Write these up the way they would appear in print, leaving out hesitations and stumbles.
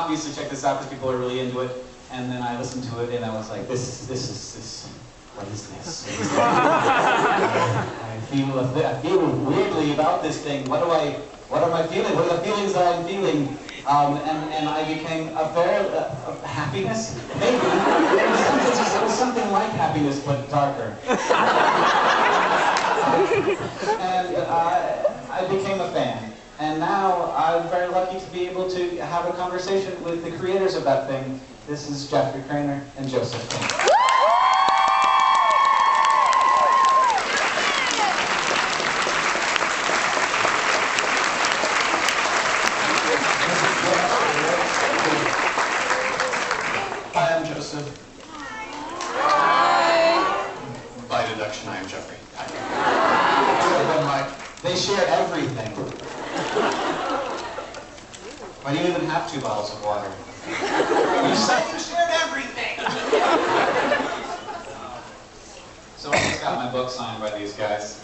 obviously check this out because people are really into it. And then I listened to it and I was like, what is this? I feel weirdly about this thing. What am I feeling? What are the feelings that I'm feeling? And I became of happiness, maybe. It was something like happiness, but darker. And I became a fan. And now I'm very lucky to be able to have a conversation with the creators of that thing. This is Jeffrey Cranor and Joseph Fink. Hi, I'm Joseph. Hi. By deduction, I am Jeffrey. Hi. They share everything. Why do you even have 2 bottles of water? You said you shared everything! So I just got my book signed by these guys.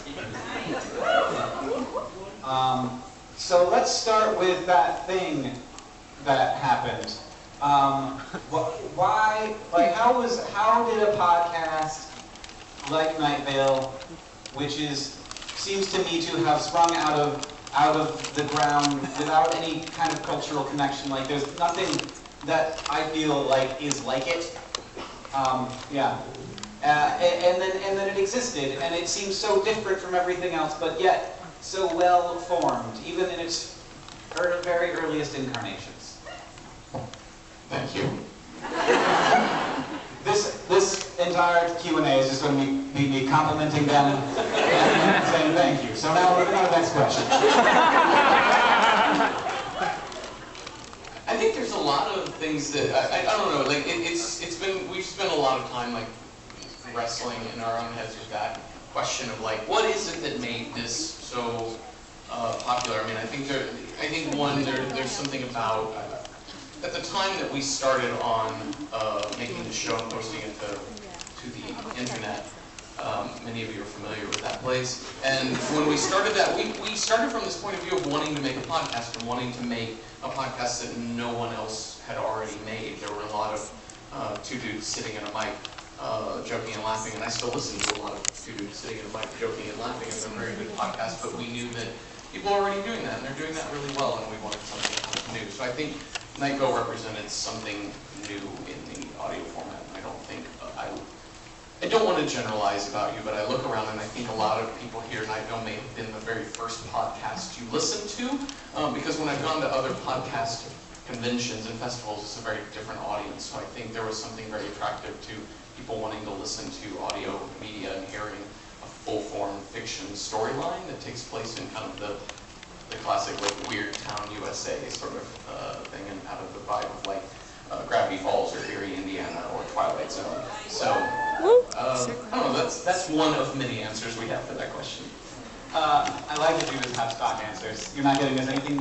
So let's start with that thing that happened. How did a podcast like Night Vale, which seems to me to have sprung out of the ground without any kind of cultural connection, like there's nothing that I feel like is like it. And then it existed, and it seems so different from everything else, but yet so well formed, even in its very earliest incarnations. Thank you. This entire Q&A is just going to be me complimenting them and saying thank you. So now we're going to the next question. I think there's a lot of things that I don't know. Like we've spent a lot of time like wrestling in our own heads with that question of like, what is it that made this so popular? I mean, I think there's something about at the time that we started on making the show and posting it to the internet. Many of you are familiar with that place. And when we started that, we started from this point of view of wanting to make a podcast and wanting to make a podcast that no one else had already made. There were a lot of 2 dudes sitting in a mic, joking and laughing, and I still listen to a lot of 2 dudes sitting in a mic, joking and laughing. It's a very good podcast, but we knew that people are already doing that, and they're doing that really well, and we wanted something new. So I think Night Vale represented something new in the audio format. I don't want to generalize about you, but I look around and I think a lot of people here, Night Vale may have been the very first podcast you listened to, because when I've gone to other podcast conventions and festivals, it's a very different audience. So I think there was something very attractive to people wanting to listen to audio media and hearing a full-form fiction storyline that takes place in kind of the classic like Weird Town USA sort of thing, and out of the vibe of like Gravity Falls or Erie, Indiana, or Twilight Zone. So I don't know. That's one of many answers we have for that question. I like that you just have stock answers. You're not giving us anything new.